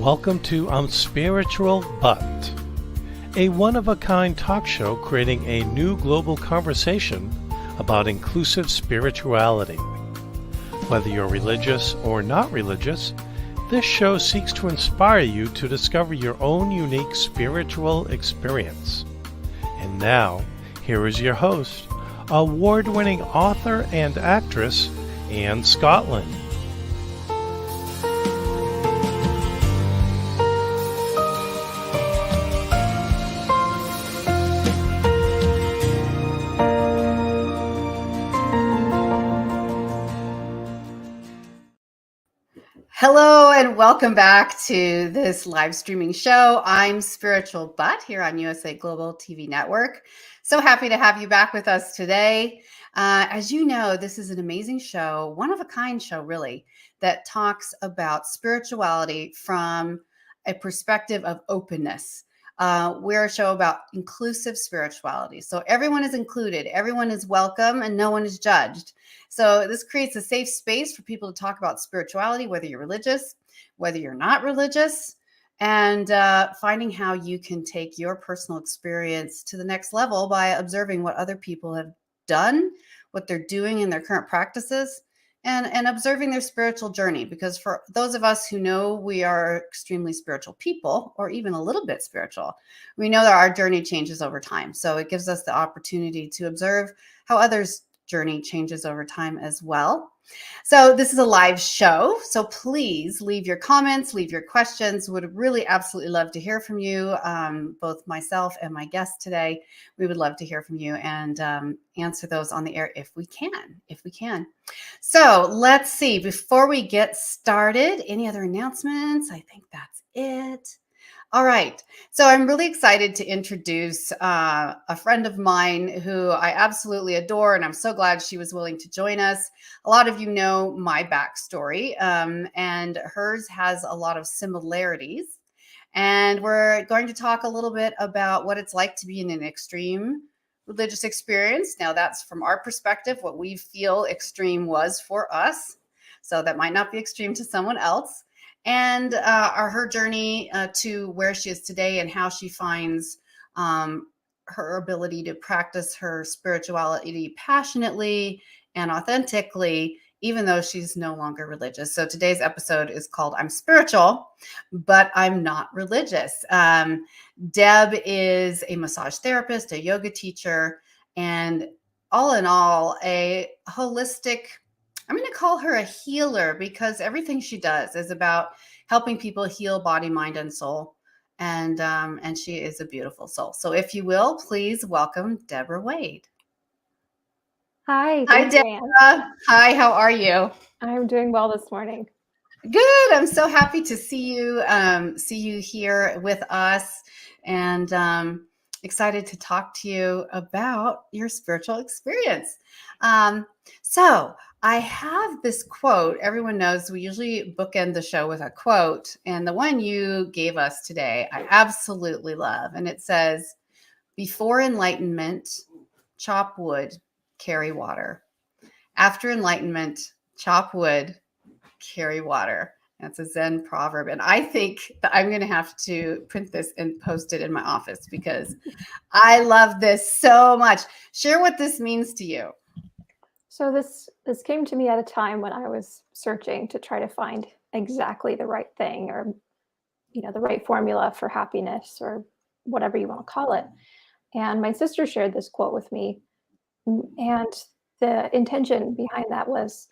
Welcome to Spiritual But, a one-of-a-kind talk show creating a new global conversation about inclusive spirituality. Whether you're religious or not religious, this show seeks to inspire you to discover your own unique spiritual experience. And now, here is your host, award-winning author and actress, Anne Scottlin. Hello and welcome back to this live streaming show. I'm Spiritual But here on USA Global TV Network. So happy to have you back with us today. As you know, this is an amazing show, one of a kind show really, that talks about spirituality from a perspective of openness. We're a show about inclusive spirituality. So everyone is included, everyone is welcome, and no one is judged. So this creates a safe space for people to talk about spirituality, whether you're religious, whether you're not religious, and finding how you can take your personal experience to the next level by observing what other people have done, what they're doing in their current practices, and observing their spiritual journey. Because for those of us who know we are extremely spiritual people, or even a little bit spiritual, we know that our journey changes over time. So it gives us the opportunity to observe how others' journey changes over time as well. So this is a live show. So please leave your comments, leave your questions. Would really absolutely love to hear from you. Both myself and my guest today, we would love to hear from you and answer those on the air if we can. So let's see, before we get started, any other announcements? I think that's it. All right. So I'm really excited to introduce a friend of mine who I absolutely adore, and I'm so glad she was willing to join us. A lot of you know my backstory, and hers has a lot of similarities. And we're going to talk a little bit about what it's like to be in an extreme religious experience. Now, that's from our perspective, what we feel extreme was for us. So that might not be extreme to someone else. And her journey to where she is today and how she finds her ability to practice her spirituality passionately and authentically, even though she's no longer religious. So today's episode is called I'm Spiritual, but I'm Not Religious. Deb is a massage therapist, a yoga teacher, and all in all, a holistic, I'm going to call her a healer, because everything she does is about helping people heal body, mind, and soul. And she is a beautiful soul. So if you will, please welcome Deborah Wade. Hi. Hi, Deborah. Hi, how are you? I'm doing well this morning. Good. I'm so happy to see you here with us, and excited to talk to you about your spiritual experience. So I have this quote. Everyone knows we usually bookend the show with a quote, and the one you gave us today, I absolutely love. And it says, "Before enlightenment, chop wood, carry water. After enlightenment, chop wood, carry water." That's a Zen proverb. And I think that I'm going to have to print this and post it in my office, because I love this so much. Share what this means to you. So this came to me at a time when I was searching to try to find exactly the right thing, or the right formula for happiness, or whatever you want to call it. And my sister shared this quote with me, and the intention behind that was,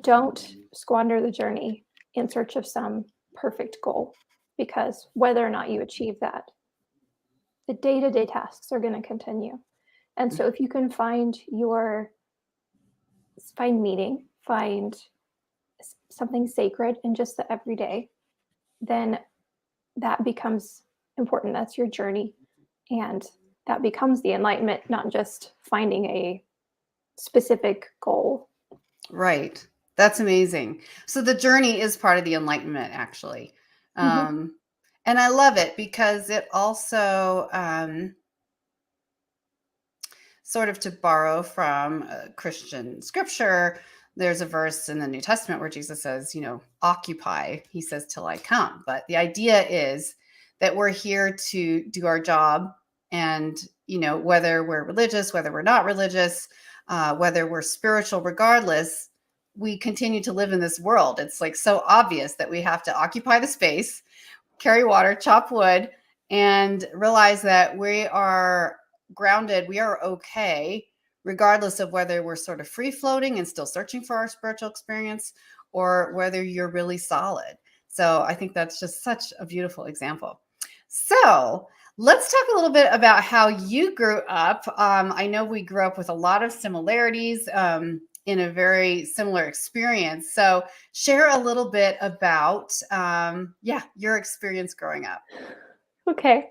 don't squander the journey in search of some perfect goal, because whether or not you achieve that, the day-to-day tasks are going to continue. And so if you can find meaning, find something sacred in just the everyday, then that becomes important. That's your journey. And that becomes the enlightenment, not just finding a specific goal. Right. That's amazing. So the journey is part of the enlightenment, actually. And I love it because it also, sort of to borrow from Christian scripture, there's a verse in the New Testament where Jesus says, occupy, he says, till I come. But the idea is that we're here to do our job. And, whether we're religious, whether we're not religious, whether we're spiritual, regardless, we continue to live in this world. It's like so obvious that we have to occupy the space, carry water, chop wood, and realize that we are grounded, we are okay, regardless of whether we're sort of free floating and still searching for our spiritual experience, or whether you're really solid. So I think that's just such a beautiful example. So let's talk a little bit about how you grew up. I know we grew up with a lot of similarities in a very similar experience. So share a little bit about, your experience growing up. Okay.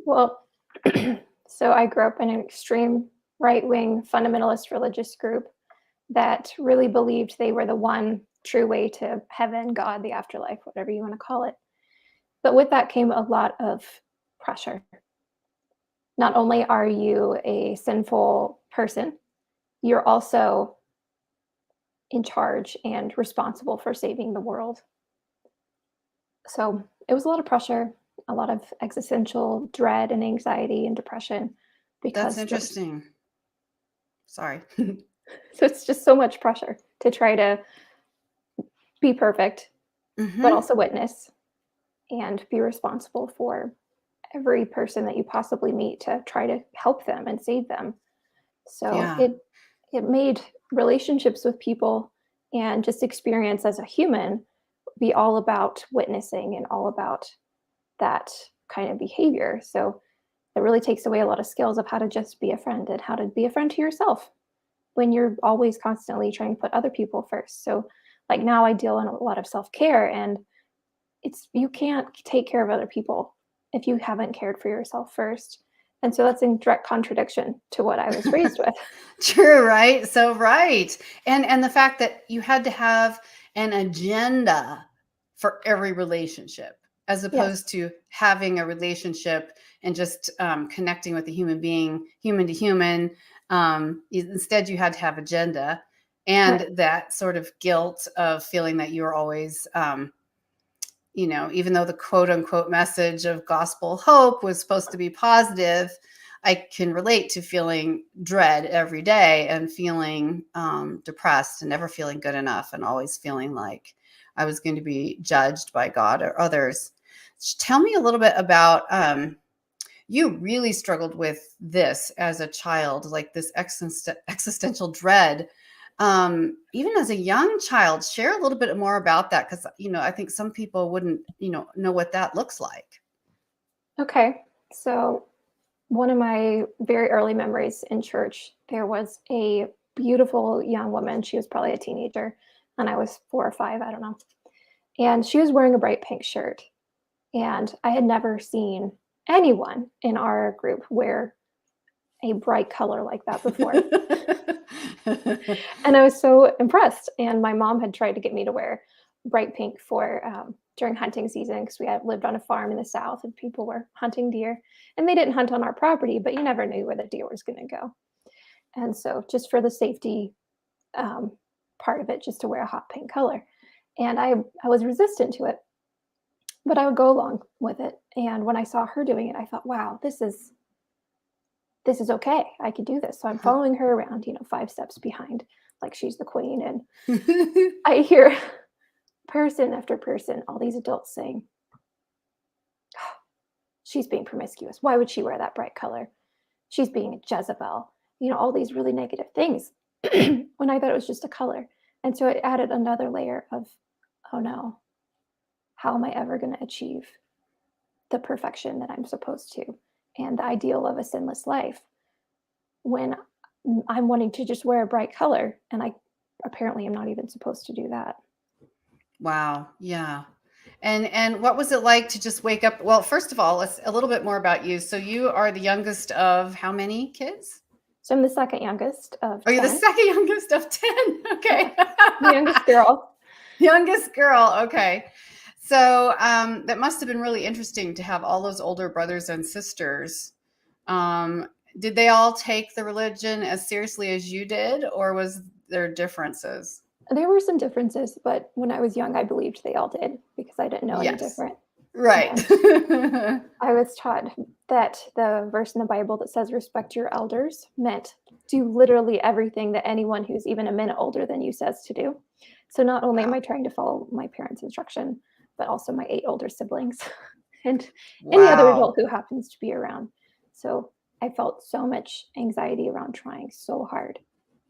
Well, so I grew up in an extreme right-wing fundamentalist religious group that really believed they were the one true way to heaven, God, the afterlife, whatever you want to call it. But with that came a lot of pressure. Not only are you a sinful person, you're also in charge and responsible for saving the world. So it was a lot of pressure, a lot of existential dread and anxiety and depression. That's interesting. Sorry. So it's just so much pressure to try to be perfect, but also witness and be responsible for every person that you possibly meet to try to help them and save them. So it made relationships with people and just experience as a human be all about witnessing and all about that kind of behavior. So it really takes away a lot of skills of how to just be a friend and how to be a friend to yourself when you're always constantly trying to put other people first. So like now I deal in a lot of self-care, and you can't take care of other people if you haven't cared for yourself first. And so that's in direct contradiction to what I was raised with. True, right? So right. And the fact that you had to have an agenda for every relationship, as opposed to having a relationship and just connecting with a human being, human to human. Instead, you had to have agenda, and that sort of guilt of feeling that you were always, even though the quote unquote message of gospel hope was supposed to be positive, I can relate to feeling dread every day and feeling depressed and never feeling good enough and always feeling like I was going to be judged by God or others. Tell me a little bit about, you really struggled with this as a child, like this existential dread. Even as a young child, share a little bit more about that, because, I think some people wouldn't, know what that looks like. Okay. So one of my very early memories in church, there was a beautiful young woman. She was probably a teenager, and I was 4 or 5, I don't know. And she was wearing a bright pink shirt. And I had never seen anyone in our group wear a bright color like that before. And I was so impressed. And my mom had tried to get me to wear bright pink for during hunting season, because we had lived on a farm in the South and people were hunting deer. And they didn't hunt on our property, but you never knew where the deer was going to go. And so just for the safety part of it, just to wear a hot pink color. And I was resistant to it, but I would go along with it. And when I saw her doing it, I thought, wow, this is okay. I could do this. So I'm following her around, 5 steps behind, like she's the queen. And I hear person after person, all these adults saying, oh, she's being promiscuous. Why would she wear that bright color? She's being a Jezebel. All these really negative things when I thought it was just a color. And so it added another layer of, oh no, how am I ever going to achieve the perfection that I'm supposed to and the ideal of a sinless life when I'm wanting to just wear a bright color, and I apparently am not even supposed to do that. Wow. Yeah. And what was it like to just wake up? Well, first of all, let's a little bit more about you. So you are the youngest of how many kids? So I'm the second youngest of 10. Are you the second youngest of 10? Okay. The youngest girl. Youngest girl. Okay. So that must have been really interesting to have all those older brothers and sisters. Did they all take the religion as seriously as you did, or was there differences? There were some differences, but when I was young, I believed they all did because I didn't know any Yes. different. Right. And I was taught that the verse in the Bible that says respect your elders meant do literally everything that anyone who's even a minute older than you says to do. So not only am Wow. I trying to follow my parents' instruction, but also my 8 older siblings and any other Wow. adult who happens to be around. So I felt so much anxiety around trying so hard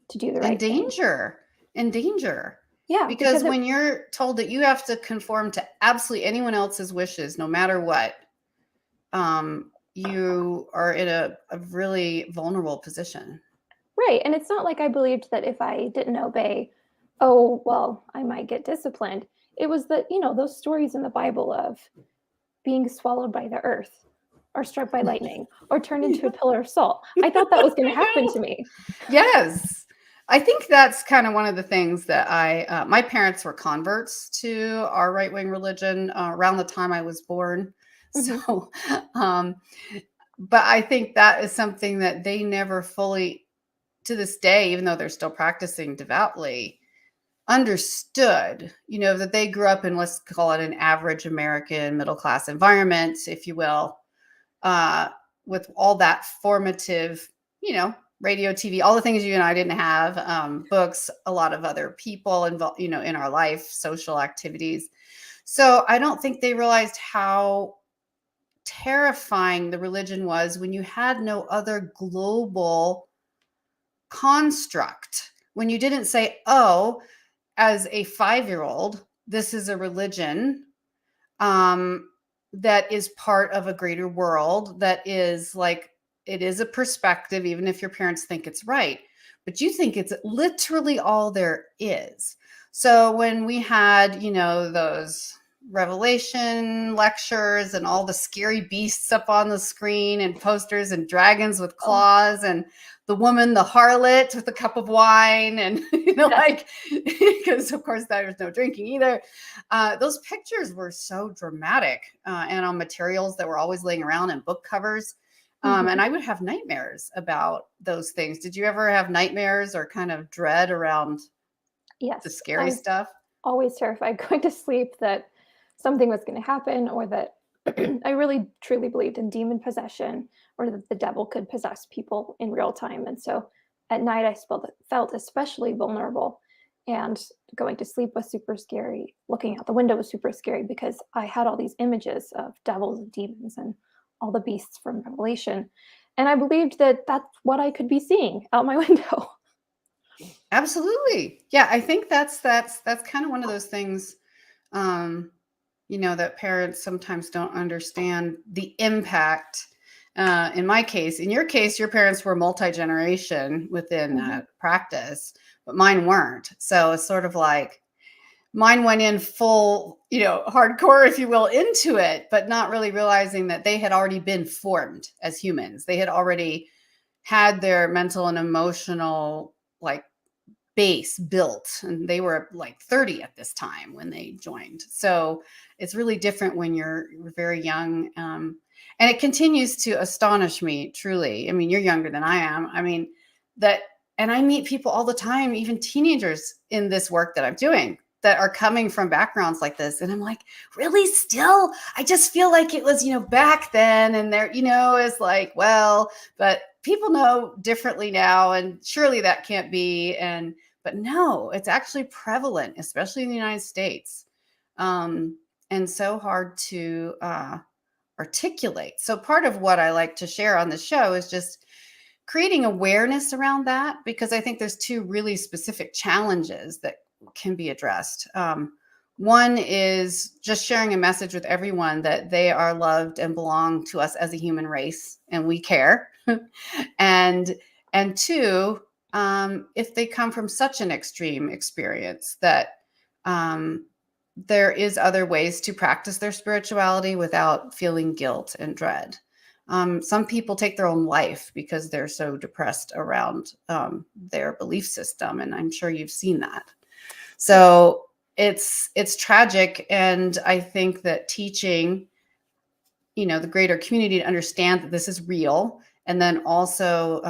to do the And right thing. danger. And danger. Yeah, because Because when you're told that you have to conform to absolutely anyone else's wishes, no matter what, you are in a really vulnerable position. right, and it's not like I believed that if I didn't obey, oh, well, I might get disciplined. It was that, those stories in the Bible of being swallowed by the earth or struck by lightning or turned into a pillar of salt. I thought that was going to happen to me. Yes. I think that's kind of one of the things that my parents were converts to our right-wing religion around the time I was born. Mhm. So, um, but I think that is something that they never fully, to this day, even though they're still practicing devoutly, understood, that they grew up in, let's call it an average American middle class environment, if you will, uh, with all that formative, radio, TV, all the things you and I didn't have, books, a lot of other people involved, in our life, social activities. So I don't think they realized how terrifying the religion was when you had no other global construct. When you didn't say, oh, as a 5-year-old, this is a religion that is part of a greater world, that is like, it is a perspective, even if your parents think it's right, but you think it's literally all there is. So when we had, those Revelation lectures and all the scary beasts up on the screen and posters and dragons with claws and the woman, the harlot with a cup of wine, and like, because of course there was no drinking either. Those pictures were so dramatic, and on materials that were always laying around and book covers. And I would have nightmares about those things. Did you ever have nightmares or kind of dread around Yes, the I scary was stuff? always terrified going to sleep that something was going to happen or that I really truly believed in demon possession or that the devil could possess people in real time. And so at night, I felt especially vulnerable. And going to sleep was super scary. Looking out the window was super scary because I had all these images of devils and demons and all the beasts from Revelation. And I believed that that's what I could be seeing out my window. Absolutely. Yeah, I think that's kind of one of those things, that parents sometimes don't understand the impact. In my case, in your case, your parents were multi-generation within that practice, but mine weren't. So it's sort of like mine went in full, hardcore, if you will, into it, but not really realizing that they had already been formed as humans. They had already had their mental and emotional like base built, and they were like 30 at this time when they joined. So it's really different when you're very young, and it continues to astonish me, truly. I mean, you're younger than I am. I mean, and I meet people all the time, even teenagers in this work that I'm doing, that are coming from backgrounds like this, and I'm like, really? Still? I just feel like it was back then, and there is like, well, but people know differently now, and surely that can't be. But no, it's actually prevalent, especially in the United States, and so hard to articulate. So part of what I like to share on the show is just creating awareness around that, because I think there's 2 really specific challenges that can be addressed. One is just sharing a message with everyone that they are loved and belong to us as a human race, and we care. and 2, if they come from such an extreme experience, that there is other ways to practice their spirituality without feeling guilt and dread. Some people take their own life because they're so depressed around their belief system, and I'm sure you've seen that. So it's tragic, and I think that teaching, the greater community to understand that this is real, and then also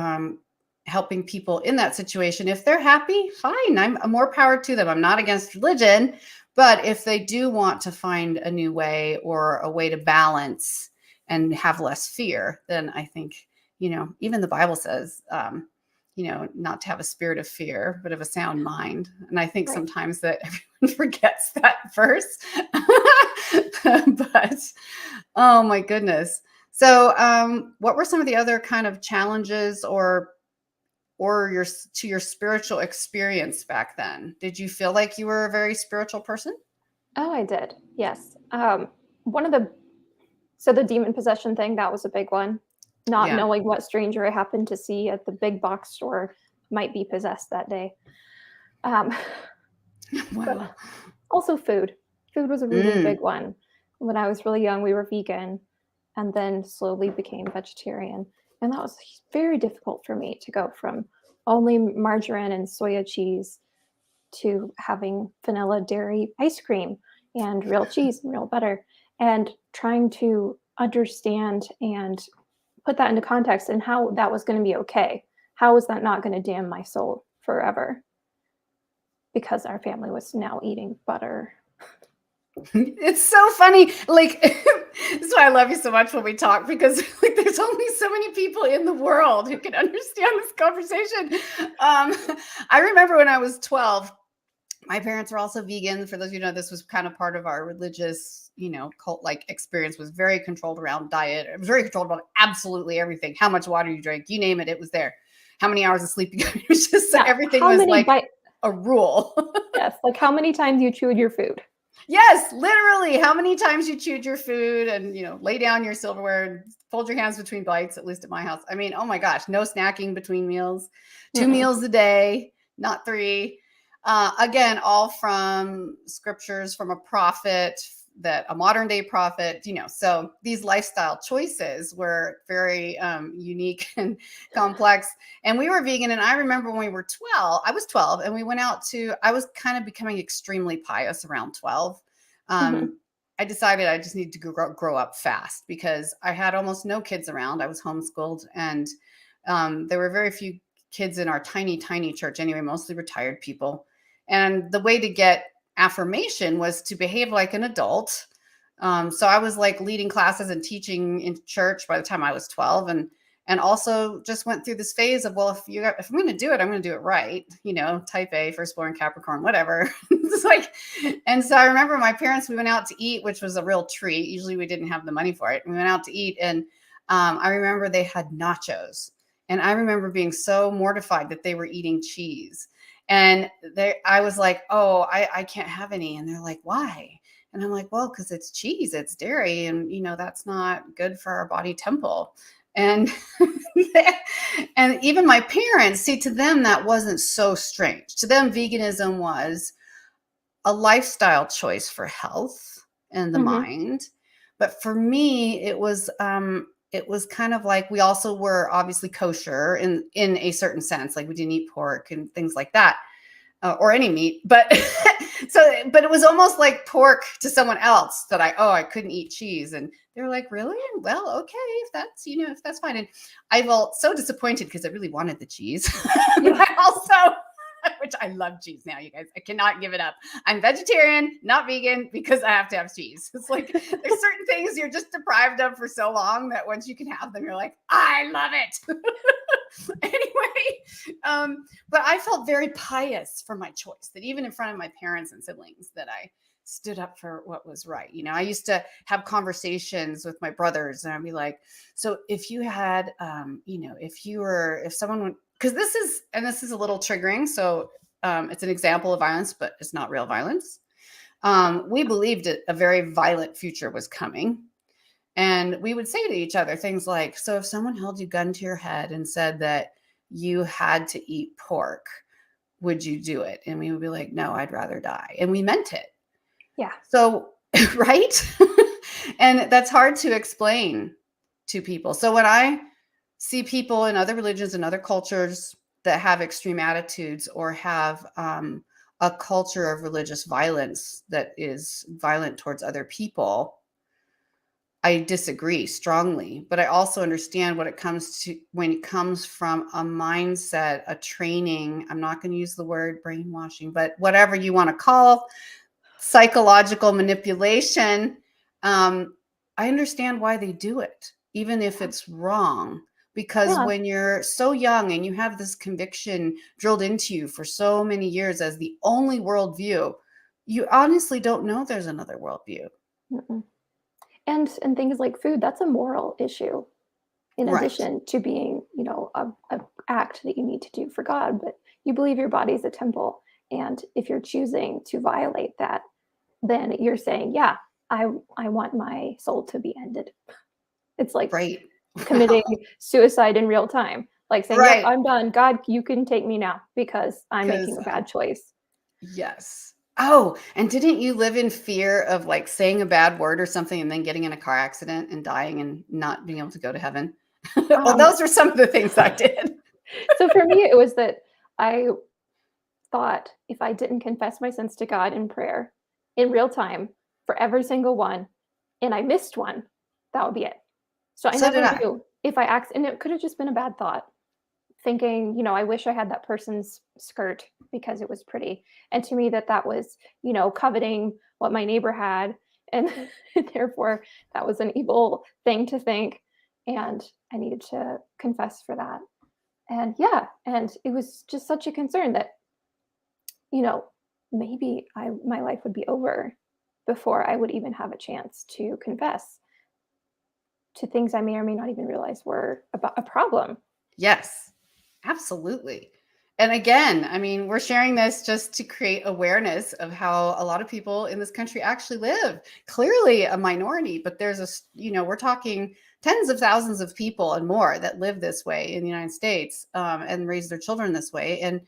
helping people in that situation. If they're happy, fine. I'm more power to them. I'm not against religion, but if they do want to find a new way or a way to balance and have less fear, then I think, even the Bible says, not to have a spirit of fear, but of a sound mind. And I think sometimes that everyone forgets that verse. But, oh my goodness. So what were some of the other kind of challenges or your spiritual experience back then? Did you feel like you were a very spiritual person? Oh, I did. Yes. The demon possession thing, that was a big one. Not knowing what stranger I happened to see at the big box store might be possessed that day. Wow. But also food. Food was a really big one. When I was really young, we were vegan and then slowly became vegetarian. And that was very difficult for me to go from only margarine and soya cheese to having vanilla dairy ice cream and real cheese and real butter, and trying to understand and put that into context and how that was going to be okay. How was that not going to damn my soul forever? Because our family was now eating butter. It's so funny. Like, this is why I love you so much when we talk, because like there's only so many people in the world who can understand this conversation. I remember when I was 12, my parents were also vegan. For those of you who know, this was kind of part of our religious, cult-like experience. Was very controlled around diet. It was very controlled about absolutely everything. How much water you drank, you name it, it was there. How many hours of sleep you got. It was just everything was like a rule. Yes, like how many times you chewed your food. Yes, literally, how many times you chewed your food and, lay down your silverware and fold your hands between bites, at least at my house. I mean, oh my gosh, no snacking between meals, 2 meals a day, not 3. Again, all from scriptures from a prophet, a modern day prophet, so these lifestyle choices were very unique and complex. And we were vegan. And I remember when I was 12 and we went out I was kind of becoming extremely pious around 12. I decided I just needed to grow up fast because I had almost no kids around. I was homeschooled, and there were very few kids in our tiny, tiny church anyway, mostly retired people. And the way to get affirmation was to behave like an adult. So I was like leading classes and teaching in church by the time I was 12, and also just went through this phase of, well, if I'm going to do it, I'm going to do it right. Type A, firstborn, Capricorn, whatever. It's like, and so I remember my parents, we went out to eat, which was a real treat. Usually we didn't have the money for it. We went out to eat, and I remember they had nachos, and I remember being so mortified that they were eating cheese. And I was like, oh, I can't have any. And they're like, why? And I'm like, well, because it's cheese, it's dairy. And, that's not good for our body temple. And, and even my parents, see, to them, that wasn't so strange. To them, veganism was a lifestyle choice for health and the mind. But for me, it was kind of like, we also were obviously kosher in a certain sense, like we didn't eat pork and things like that, or any meat. But but it was almost like pork to someone else that I couldn't eat cheese. And they were like, really? Well, okay, if that's fine. And I felt so disappointed because I really wanted the cheese. But I also, which I love cheese now, you guys. I cannot give it up. I'm vegetarian, not vegan, because I have to have cheese. It's like there's certain things you're just deprived of for so long that once you can have them, you're like, I love it. Anyway, but I felt very pious for my choice, that even in front of my parents and siblings, that I stood up for what was right. I used to have conversations with my brothers, and I'd be like, so if you had, if someone, because this is a little triggering. So it's an example of violence, but it's not real violence. We believed a very violent future was coming. And we would say to each other things like, so if someone held a gun to your head and said that you had to eat pork, would you do it? And we would be like, no, I'd rather die. And we meant it. Yeah. So, right? And that's hard to explain to people. So when I see people in other religions and other cultures that have extreme attitudes or have a culture of religious violence that is violent towards other people, I disagree strongly, but I also understand what it comes to when it comes from a mindset, a training. I'm not going to use the word brainwashing, but whatever you want to call psychological manipulation. I understand why they do it, even if it's wrong. Because Yeah. when you're so young and you have this conviction drilled into you for so many years as the only worldview, you honestly don't know there's another worldview. Mm-mm. And things like food, that's a moral issue in Right. addition to being, a act that you need to do for God. But you believe your body is a temple, and if you're choosing to violate that, then you're saying, yeah, I want my soul to be ended. It's like Right. committing suicide in real time, like saying, yep, Right. I'm done, God, you can take me now because I'm making Because, a bad choice. yes. Oh, and didn't you live in fear of like saying a bad word or something and then getting in a car accident and dying and not being able to go to heaven? Well, um, those are some of the things I did. so for me it was that I thought if I didn't confess my sins to God in prayer in real time for every single one, and I missed one, that would be it. So I So did never I. knew if I asked, and it could have just been a bad thought, thinking, I wish I had that person's skirt because it was pretty. And to me, that was, coveting what my neighbor had. And therefore, that was an evil thing to think. And I needed to confess for that. And yeah, and it was just such a concern that, you know, maybe my life would be over before I would even have a chance to confess to things I may or may not even realize were about a problem. Yes, absolutely. And again, I mean, we're sharing this just to create awareness of how a lot of people in this country actually live. Clearly a minority, but there's we're talking tens of thousands of people and more that live this way in the United States, and raise their children this way. And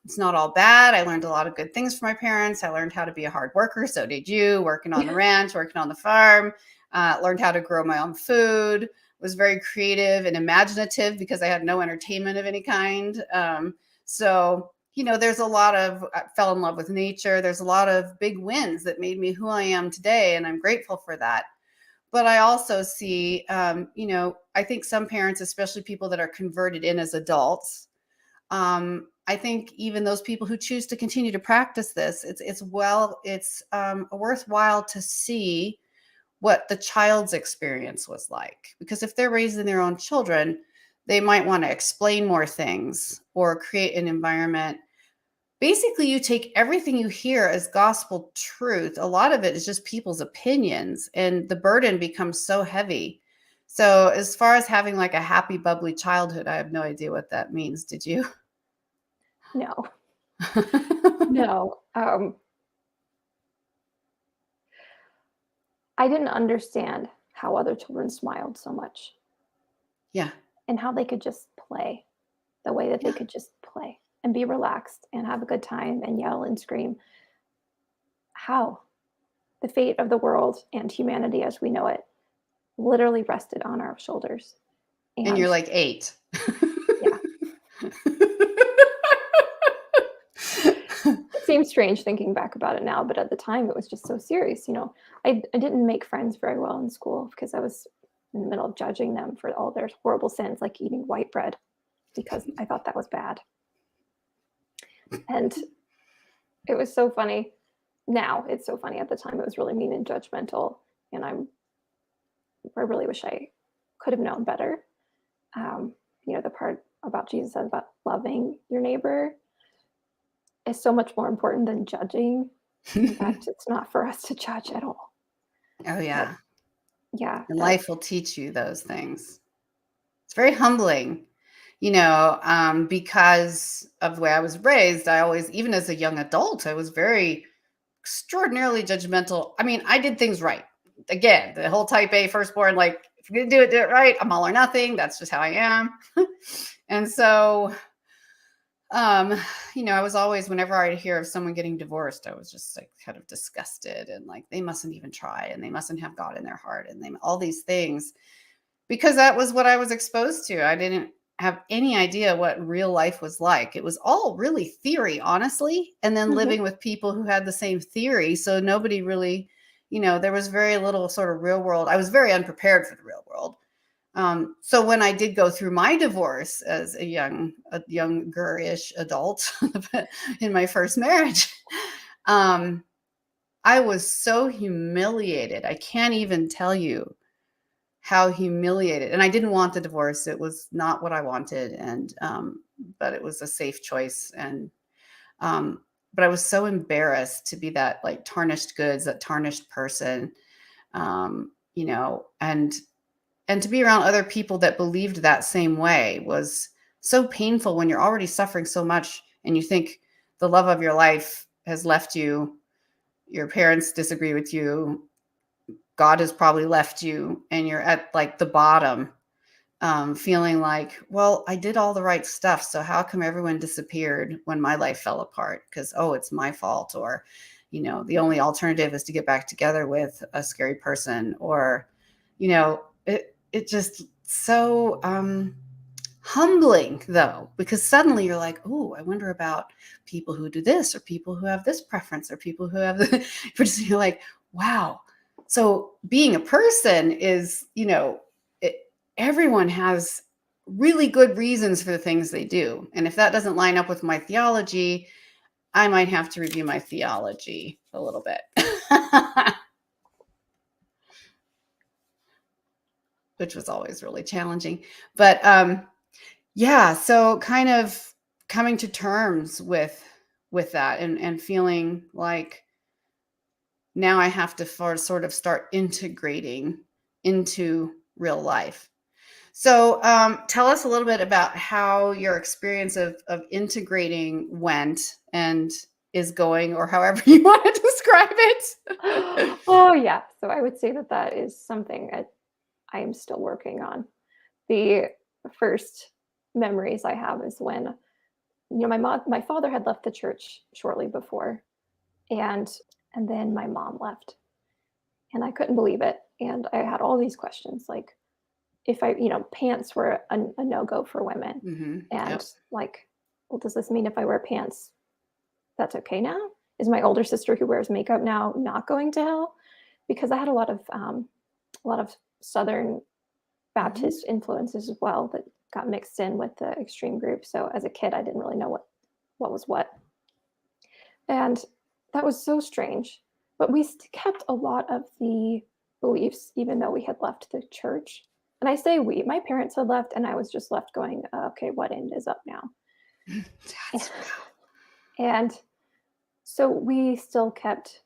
it's not all bad. I learned a lot of good things from my parents. I learned how to be a hard worker. So did you, working on the ranch, working on the farm, learned how to grow my own food, was very creative and imaginative because I had no entertainment of any kind. There's a lot of, I fell in love with nature. There's a lot of big wins that made me who I am today. And I'm grateful for that. But I also see, I think some parents, especially people that are converted in as adults, I think even those people who choose to continue to practice this, it's worthwhile to see what the child's experience was like. Because if they're raising their own children, they might want to explain more things or create an environment. Basically, you take everything you hear as gospel truth. A lot of it is just people's opinions, and the burden becomes so heavy. So as far as having like a happy, bubbly childhood, I have no idea what that means. Did you? No, no. I didn't understand how other children smiled so much Yeah. and how they could just play the way that they could just play and be relaxed and have a good time and yell and scream. How the fate of the world and humanity as we know it literally rested on our shoulders. And you're like 8. Yeah. It seems strange thinking back about it now, but at the time it was just so serious. I didn't make friends very well in school because I was in the middle of judging them for all their horrible sins, like eating white bread, because I thought that was bad. And it was so funny. Now it's so funny. At the time, it was really mean and judgmental. And I really wish I could have known better. The part about Jesus says about loving your neighbor is so much more important than judging. In fact, it's not for us to judge at all. Oh, yeah. But, yeah. And life will teach you those things. It's very humbling, because of the way I was raised. I always, even as a young adult, I was very extraordinarily judgmental. I mean, I did things right. Again, the whole type A firstborn, like, if you're going to do it right. I'm all or nothing. That's just how I am. And so, I was always, whenever I'd hear of someone getting divorced, I was just like kind of disgusted and like, they mustn't even try and they mustn't have God in their heart and all these things, because that was what I was exposed to. I didn't have any idea what real life was like. It was all really theory, honestly. And then living with people who had the same theory. So nobody really, there was very little sort of real world. I was very unprepared for the real world. So when I did go through my divorce as a younger-ish adult in my first marriage, I was so humiliated. I can't even tell you how humiliated. And I didn't want the divorce. It was not what I wanted. And, but it was a safe choice. And, but I was so embarrassed to be that like tarnished goods, that tarnished person, and to be around other people that believed that same way was so painful when you're already suffering so much and you think the love of your life has left you, your parents disagree with you, God has probably left you, and you're at like the bottom, feeling like, well, I did all the right stuff. So how come everyone disappeared when my life fell apart? Because, oh, it's my fault. Or, the only alternative is to get back together with a scary person. Or, it just so humbling, though, because suddenly you're like, oh, I wonder about people who do this, or people who have this preference, or people who have the, you're like, wow. So being a person is, everyone has really good reasons for the things they do. And if that doesn't line up with my theology, I might have to review my theology a little bit. Which was always really challenging. But yeah, so kind of coming to terms with that and feeling like now I have to sort of start integrating into real life. So tell us a little bit about how your experience of integrating went and is going, or however you want to describe it. Oh, yeah. So I would say that is something I am still working on. The first memories I have is when, my father had left the church shortly before, and then my mom left, and I couldn't believe it. And I had all these questions, like if pants were a no-go for women, Mm-hmm. and Yep. like, well, does this mean if I wear pants, that's okay now? Is my older sister who wears makeup now not going to hell? Because I had a lot of Southern Baptist influences as well that got mixed in with the extreme group. So as a kid, I didn't really know what was what. And that was so strange. But we kept a lot of the beliefs, even though we had left the church. And I say we, my parents had left, and I was just left going, okay, what end is up now? And so we still kept,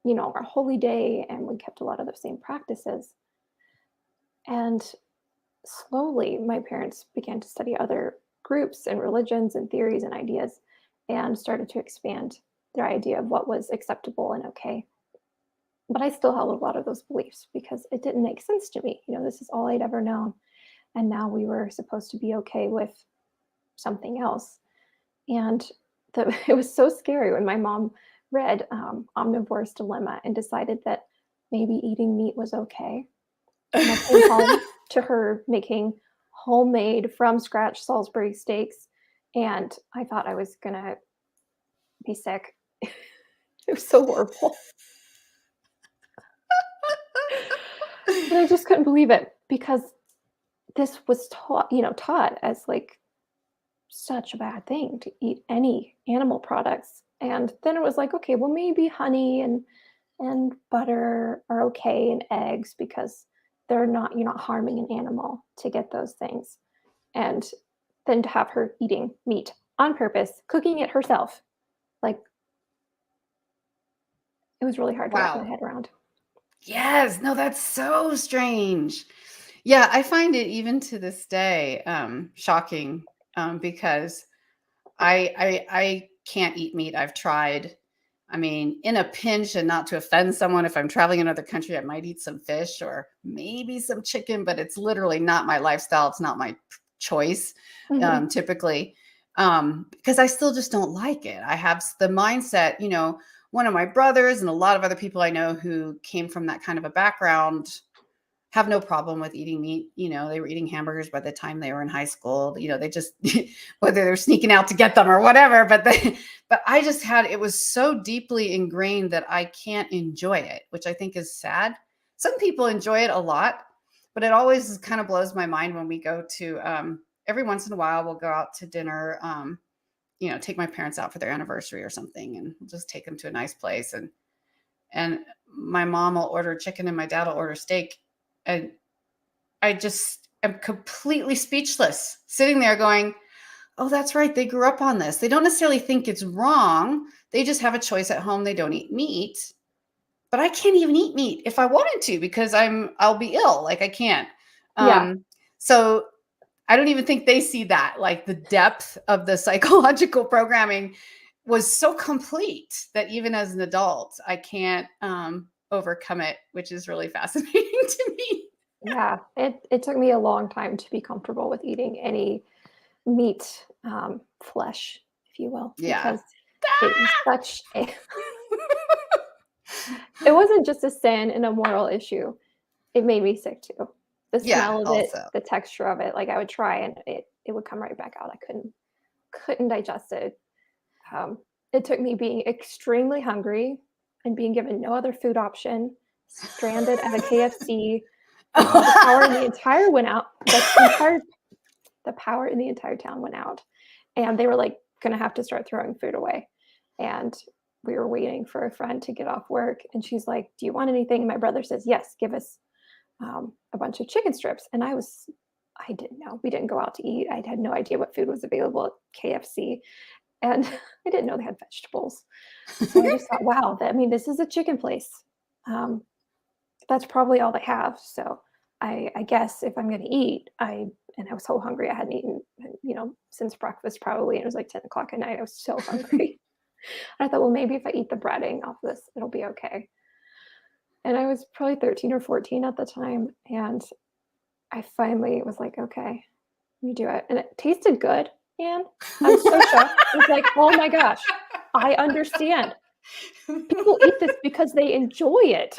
our holy day, and we kept a lot of the same practices. And slowly, my parents began to study other groups and religions and theories and ideas, and started to expand their idea of what was acceptable and okay. But I still held a lot of those beliefs because it didn't make sense to me. This is all I'd ever known. And now we were supposed to be okay with something else. And it was so scary when my mom read Omnivore's Dilemma and decided that maybe eating meat was okay. And I came home to her making homemade from scratch Salisbury steaks, and I thought I was gonna be sick. It was so horrible. But I just couldn't believe it, because this was taught as like such a bad thing to eat any animal products. And then it was like, okay, well, maybe honey and butter are okay, and eggs, because you're not harming an animal to get those things. And then to have her eating meat on purpose, cooking it herself, like, it was really hard to wrap my head around. Yes, no, that's so strange. Yeah, I find it even to this day shocking, because I can't eat meat. I've tried. I mean, in a pinch, and not to offend someone, if I'm traveling in another country, I might eat some fish or maybe some chicken, but it's literally not my lifestyle. It's not my choice, typically, because I still just don't like it. I have the mindset, one of my brothers and a lot of other people I know who came from that kind of a background have no problem with eating meat. They were eating hamburgers by the time they were in high school. They just, whether they're sneaking out to get them or whatever, but I just it was so deeply ingrained that I can't enjoy it, which I think is sad. Some people enjoy it a lot, but it always kind of blows my mind when we go to, every once in a while, we'll go out to dinner, take my parents out for their anniversary or something, and we'll just take them to a nice place. And my mom will order chicken and my dad will order steak. And I just am completely speechless, sitting there going, oh, that's right. They grew up on this. They don't necessarily think it's wrong. They just have a choice at home. They don't eat meat, but I can't even eat meat if I wanted to, because I'll be ill. Like I can't. So I don't even think they see that, like the depth of the psychological programming was so complete that even as an adult, I can't overcome it, which is really fascinating to me. Yeah, it took me a long time to be comfortable with eating any meat, flesh, if you will. Yeah. Because it was such a it wasn't just a sin and a moral issue. It made me sick too. The smell of it, the texture of it, like I would try and it would come right back out. I couldn't digest it. It took me being extremely hungry and being given no other food option, stranded at a KFC. The power in the entire went out. The power in the entire town went out, and they were like going to have to start throwing food away. And we were waiting for a friend to get off work, and she's like, "Do you want anything?" And my brother says, "Yes, give us a bunch of chicken strips." And I didn't know. We didn't go out to eat. I had no idea what food was available at KFC. And I didn't know they had vegetables. So I just thought, wow, this is a chicken place. That's probably all they have. So I guess if I'm going to eat, and I was so hungry, I hadn't eaten, since breakfast probably. And it was like 10 o'clock at night. I was so hungry. I thought, well, maybe if I eat the breading off this, it'll be okay. And I was probably 13 or 14 at the time. And I finally was like, okay, let me do it. And it tasted good. And I was so shocked. I was like, oh my gosh, I understand. People eat this because they enjoy it.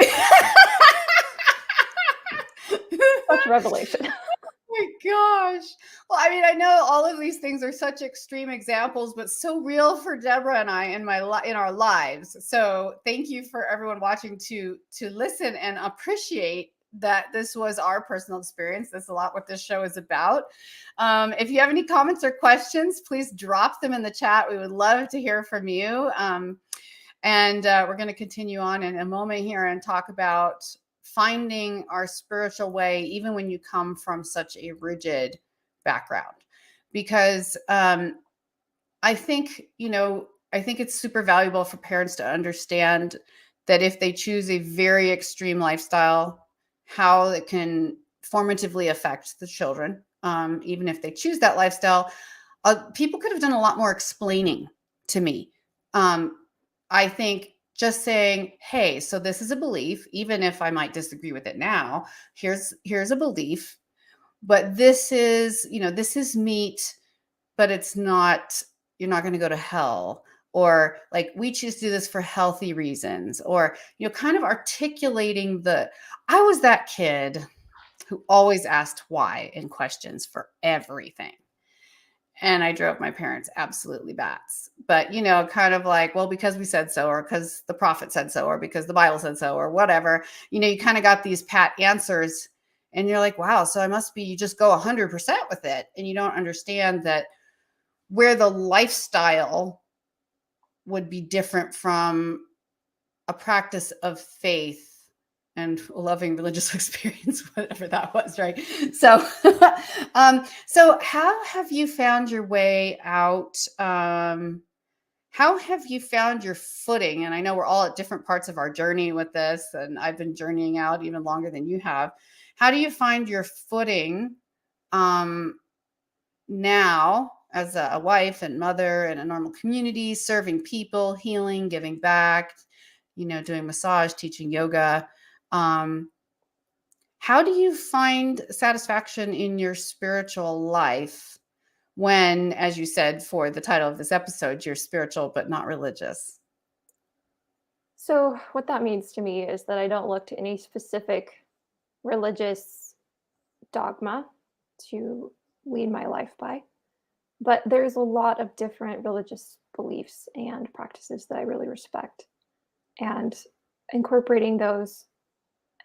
Such revelation. Oh my gosh. Well, I know all of these things are such extreme examples, but so real for Deborah and I in our lives. So thank you for everyone watching to listen and appreciate that this was our personal experience. That's a lot what this show is about. If you have any comments or questions, please drop them in the chat. We would love to hear from you. And we're going to continue on in a moment here and talk about finding our spiritual way, even when you come from such a rigid background. Because I think it's super valuable for parents to understand that if they choose a very extreme lifestyle, how it can formatively affect the children. Even if they choose that lifestyle, people could have done a lot more explaining to me. I think just saying, hey, so this is a belief, even if I might disagree with it now, here's a belief, but this is meat, but it's not, you're not going to go to hell. Or like, we choose to do this for healthy reasons, or, kind of articulating I was that kid who always asked why in questions for everything. And I drove my parents absolutely bats. But, kind of like, well, because we said so, or because the prophet said so, or because the Bible said so, or whatever, you kind of got these pat answers and you're like, wow, so you just go 100% with it. And you don't understand that where the lifestyle would be different from a practice of faith and a loving religious experience, whatever that was, right? So, so how have you found your way out? How have you found your footing? And I know we're all at different parts of our journey with this, and I've been journeying out even longer than you have. How do you find your footing now as a wife and mother in a normal community, serving people, healing, giving back, doing massage, teaching yoga? How do you find satisfaction in your spiritual life when, as you said, for the title of this episode, you're spiritual but not religious? So what that means to me is that I don't look to any specific religious dogma to lead my life by. But there's a lot of different religious beliefs and practices that I really respect. And incorporating those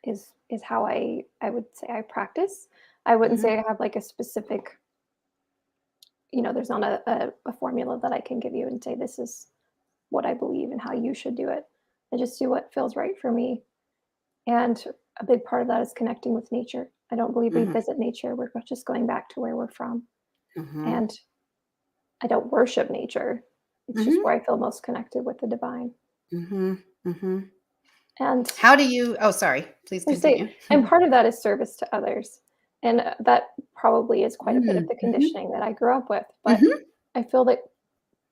is how I would say I practice. I wouldn't Mhm. say I have like a specific, there's not a formula that I can give you and say this is what I believe and how you should do it. I just do what feels right for me. And a big part of that is connecting with nature. I don't believe we Mhm. visit nature. We're just going back to where we're from. Mhm. And I don't worship nature. It's just Mhm. where I feel most connected with the divine. Mhm. Mhm. And How do you Oh, sorry. Please I say, continue. and part of that is service to others. And that probably is quite a bit of Mm. the Mhm. conditioning that I grew up with. But Mhm. I feel that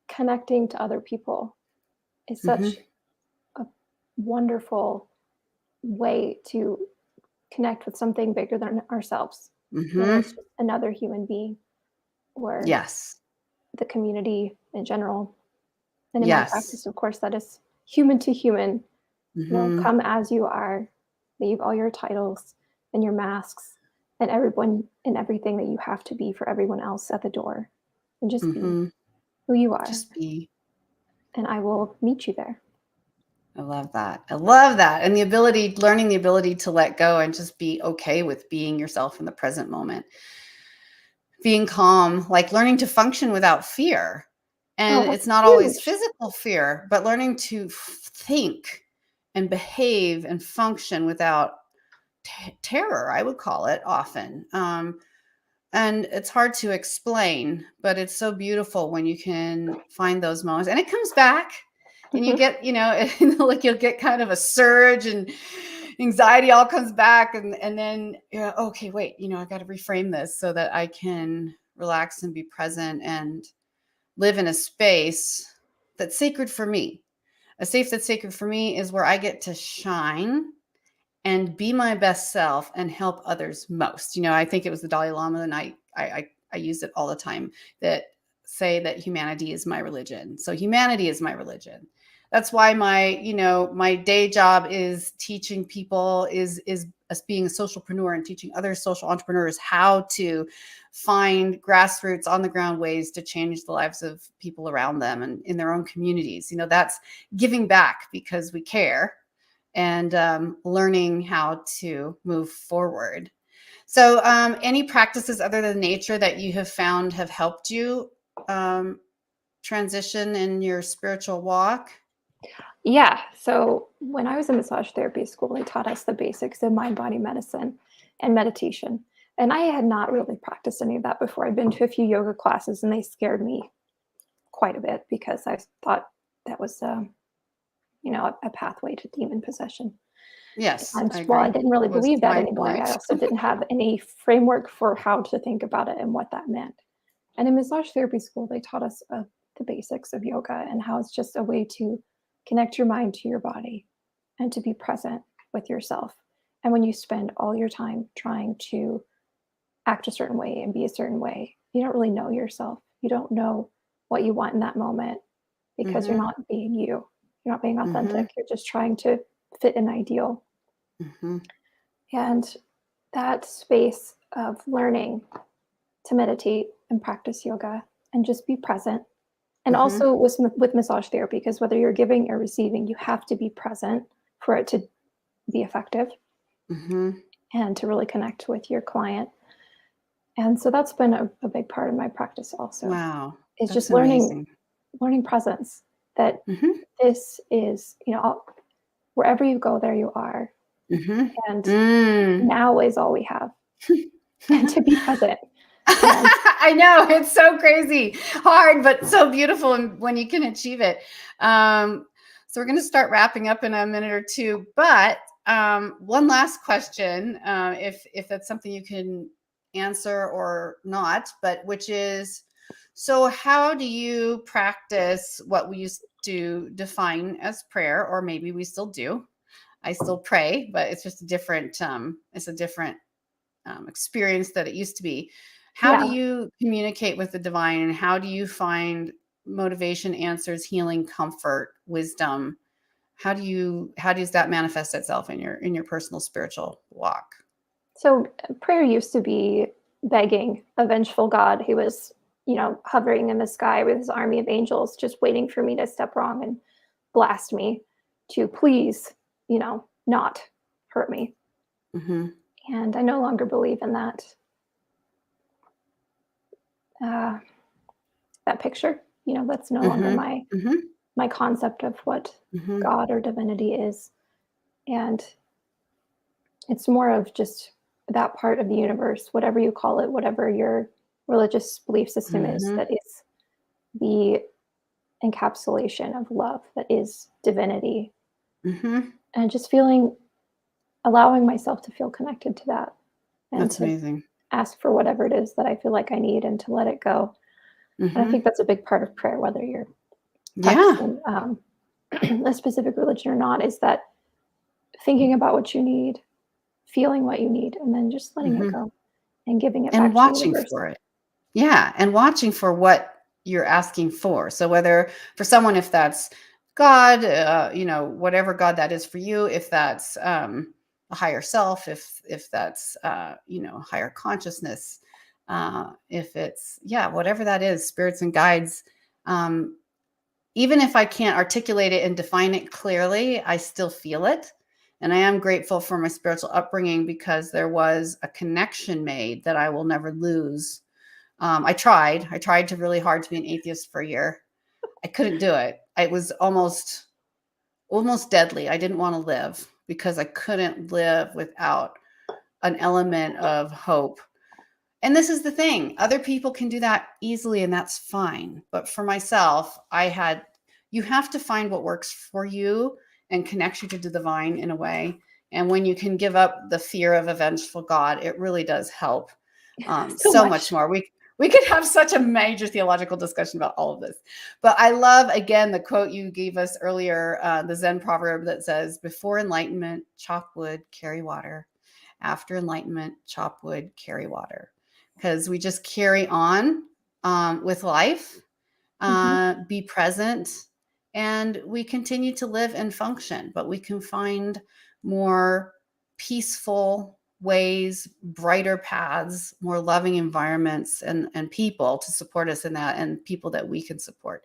connecting to other people is such Mhm. a wonderful way to connect with something bigger than ourselves, whether it's Mhm. just another human being or Yes. the community in general. And in my Yes. practice, of course, that is human to human. Mhm. Come as you are, leave all your titles and your masks and everyone and everything that you have to be for everyone else at the door, and just be Mhm. who you are, Just be and I will meet you there. I love that. I love that. And learning the ability to let go and just be okay with being yourself in the present moment. Being calm, like learning to function without fear. Oh, And it's that's not always huge. physical fear, but learning to think and behave and function without terror, I would call it often. And it's hard to explain, but it's so beautiful when you can find those moments. And it comes back and you Mhm. get, like you'll get kind of a surge and anxiety all comes back. And then, okay, wait, I got to reframe this so that I can relax and be present and live in a space that's sacred for me. A safe that's sacred for me is where I get to shine and be my best self and help others most. I think it was the Dalai Lama, and I use it all the time, that say that humanity is my religion. So humanity is my religion. That's why my day job is teaching people, is as being a socialpreneur and teaching other social entrepreneurs how to find grassroots on the ground ways to change the lives of people around them and in their own communities. That's giving back because we care, and learning how to move forward. So, any practices other than nature that you have found have helped you um, transition in your spiritual walk? Yeah. So when I was in massage therapy school, they taught us the basics of mind body medicine and meditation. And I had not really practiced any of that before. I'd been to a few yoga classes and they scared me quite a bit because I thought that was, a pathway to demon possession. Yes, And I while I agree. didn't really Was believe that my anymore, I point. also didn't have any framework for how to think about it and what that meant. And in massage therapy school, they taught us the basics of yoga and how it's just a way to connect your mind to your body and to be present with yourself. And when you spend all your time trying to act a certain way and be a certain way, you don't really know yourself. You don't know what you want in that moment because you're Mm-hmm. not being you. You're not being Mm-hmm. authentic. You're just trying to fit an ideal. Mm-hmm. And that space of learning to meditate and practice yoga and just be present. And Mm-hmm. also with massage therapy, because whether you're giving or receiving, you have to be present for it to be effective Mm-hmm. and to really connect with your client. And so that's been a big part of my practice also, Wow, is that's just learning amazing. learning presence, that Mm-hmm. this is, wherever you go, there you are. Mm-hmm. And Mm. now is all we have. And to be present. And I know, it's so crazy, hard, but so beautiful when you can achieve it. So we're going to start wrapping up in a minute or two, but one last question, if that's something you can answer or not, but which is, so how do you practice what we used to define as prayer, or maybe we still do? I still pray, but it's just a different, experience that it used to be. How do yeah, you communicate with the divine, and how do you find motivation, answers, healing, comfort, wisdom? How does that manifest itself in your personal spiritual walk? So prayer used to be begging a vengeful God who was, hovering in the sky with his army of angels, just waiting for me to step wrong and blast me to please, not hurt me. Mm-hmm. And I no longer believe in that picture. That's no longer Mm-hmm. Mm-hmm. my concept of what Mm-hmm. God or divinity is. And it's more of just that part of the universe, whatever you call it, whatever your religious belief system is, Mm-hmm. that is the encapsulation of love, that is divinity. Mm-hmm. And just allowing myself to feel connected to that, and That's to amazing. ask for whatever it is that I feel like I need, and to let it go. And I Mm-hmm. think that's a big part of prayer, whether you're Yeah. practicing a specific religion or not, is that thinking about what you need, feeling what you need, and then just letting it Mm-hmm. go and giving it And back to the watching universe. for it. Yeah, and watching for what you're asking for. So whether for someone, if that's God, whatever God that is for you, if that's a higher self, if that's higher consciousness, if it's whatever that is, spirits and guides. Um, Even if I can't articulate it and define it clearly, I still feel it. And I am grateful for my spiritual upbringing, because there was a connection made that I will never lose. I tried to really hard to be an atheist for a year. I couldn't do it. It was almost deadly. I didn't want to live, because I couldn't live without an element of hope. And this is the thing. Other people can do that easily, and that's fine. But for myself, you have to find what works for you and connects you to the divine in a way. And when you can give up the fear of a vengeful God, it really does help so much more. We could have such a major theological discussion about all of this. But I love, again, the quote you gave us earlier, the Zen proverb that says, before enlightenment, chop wood, carry water. After enlightenment, chop wood, carry water. Because we just carry on with life, be present, and we continue to live and function. But we can find more peaceful ways, brighter paths, more loving environments, and people to support us in that, and people that we can support,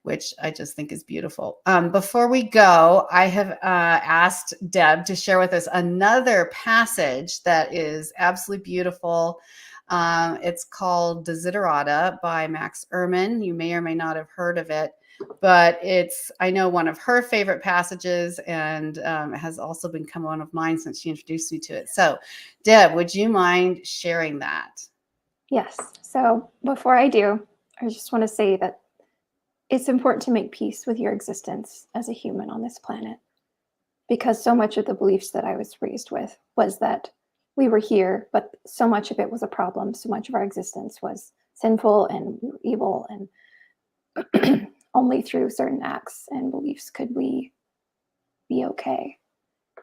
which I just think is beautiful. Before we go, I have asked Deb to share with us another passage that is absolutely beautiful. It's called Desiderata by Max Ehrman. You may or may not have heard of it, but it's, I know, one of her favorite passages, and has also become one of mine since she introduced me to it. So, Deb, would you mind sharing that? Yes. So before I do, I just want to say that it's important to make peace with your existence as a human on this planet, because so much of the beliefs that I was raised with was that we were here, but so much of it was a problem. So much of our existence was sinful and evil, and only through certain acts and beliefs could we be okay.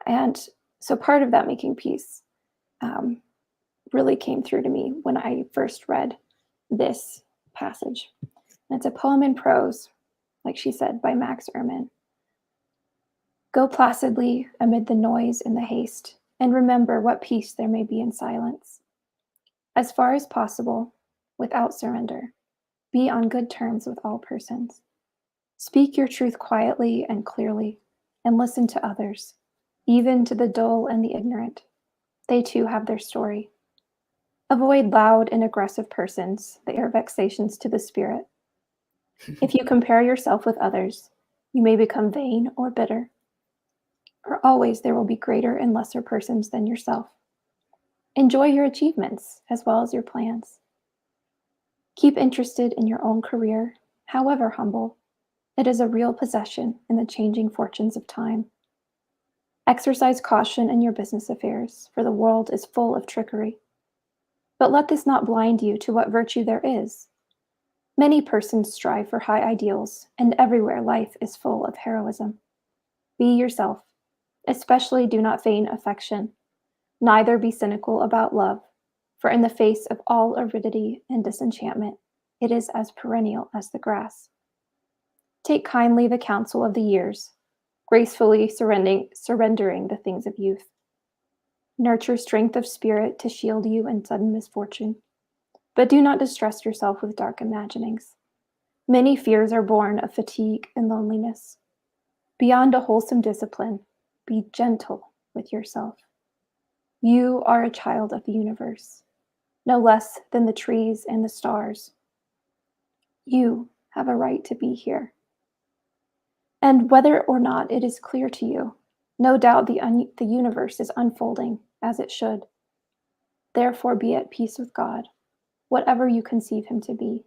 And so part of that making peace really came through to me when I first read this passage. And it's a poem in prose, like she said, by Max Ehrman. Go placidly amid the noise and the haste, and remember what peace there may be in silence. As far as possible, without surrender, be on good terms with all persons. Speak your truth quietly and clearly, and listen to others, even to the dull and the ignorant. They too have their story. Avoid loud and aggressive persons, they are vexations to the spirit. If you compare yourself with others, you may become vain or bitter. For always there will be greater and lesser persons than yourself. Enjoy your achievements as well as your plans. Keep interested in your own career, however humble. It is a real possession in the changing fortunes of time. Exercise caution in your business affairs, for the world is full of trickery. But let this not blind you to what virtue there is. Many persons strive for high ideals, and everywhere life is full of heroism. Be yourself. Especially do not feign affection, neither be cynical about love, for in the face of all aridity and disenchantment, it is as perennial as the grass. Take kindly the counsel of the years, gracefully surrendering the things of youth. Nurture strength of spirit to shield you in sudden misfortune. But do not distress yourself with dark imaginings. Many fears are born of fatigue and loneliness. Beyond a wholesome discipline, be gentle with yourself. You are a child of the universe, no less than the trees and the stars. You have a right to be here. And whether or not it is clear to you, no doubt the universe is unfolding as it should. Therefore, be at peace with God, whatever you conceive him to be.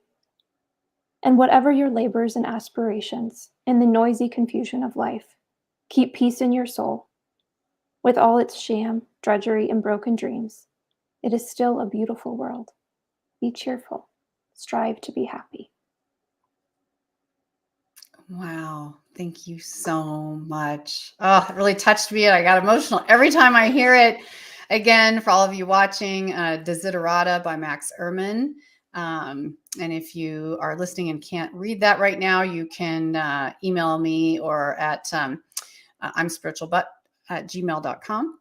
And whatever your labors and aspirations in the noisy confusion of life, keep peace in your soul. With all its sham, drudgery, and broken dreams, it is still a beautiful world. Be cheerful. Strive to be happy. Wow. Thank you so much. Oh, it really touched me. I got emotional every time I hear it. Again, for all of you watching, DEBORAH by Max Ehrman. And if you are listening and can't read that right now, you can email me or at imspiritualbutt@gmail.com.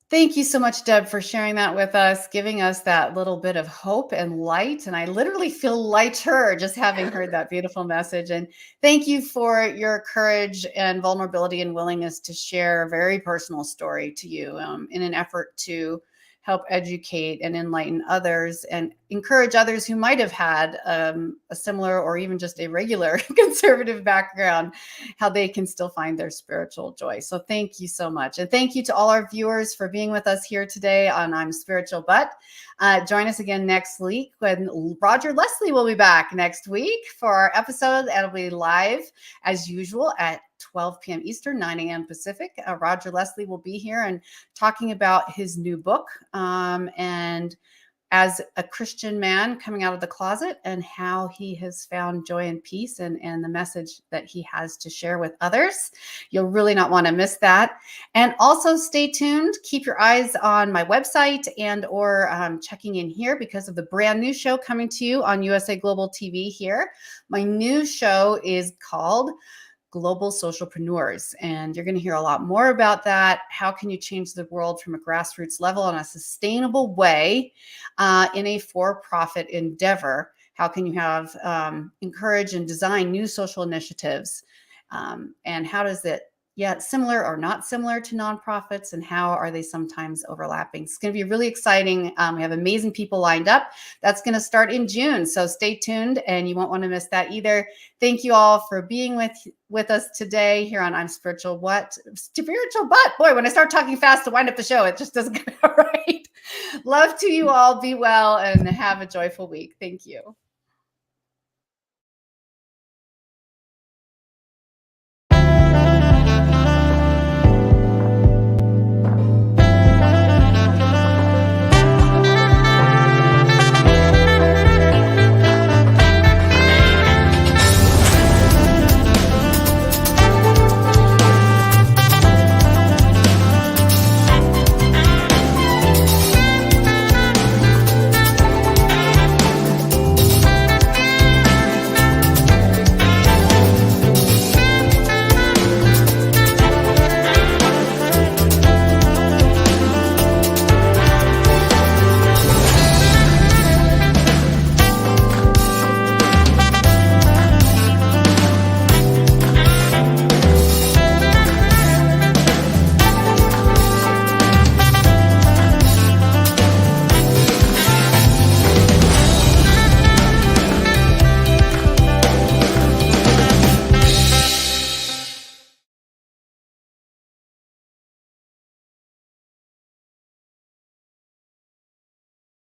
Thank you so much, Deb, for sharing that with us, giving us that little bit of hope and light. And I literally feel lighter just having heard that beautiful message. And thank you for your courage and vulnerability and willingness to share a very personal story to you in an effort to help educate and enlighten others and encourage others who might have had a similar or even just a regular conservative background, how they can still find their spiritual joy. So thank you so much. And thank you to all our viewers for being with us here today on I'm Spiritual Butt. Join us again next week when Roger Leslie will be back next week for our episode. It'll be live as usual at 12 p.m. Eastern, 9 a.m. Pacific. Roger Leslie will be here and talking about his new book and as a Christian man coming out of the closet and how he has found joy and peace and the message that he has to share with others. You'll really not want to miss that. And also stay tuned. Keep your eyes on my website and or checking in here because of the brand new show coming to you on USA Global TV here. My new show is called Global Socialpreneurs. And you're going to hear a lot more about that. How can you change the world from a grassroots level in a sustainable way in a for-profit endeavor? How can you have encourage and design new social initiatives? And how does it, similar or not similar to nonprofits, and how are they sometimes overlapping? It's going to be really exciting. We have amazing people lined up. That's going to start in June. So stay tuned and you won't want to miss that either. Thank you all for being with us today here on I'm Spiritual Butt. Boy, when I start talking fast to wind up the show, it just doesn't get all right. Love to you all. Be well and have a joyful week. Thank you.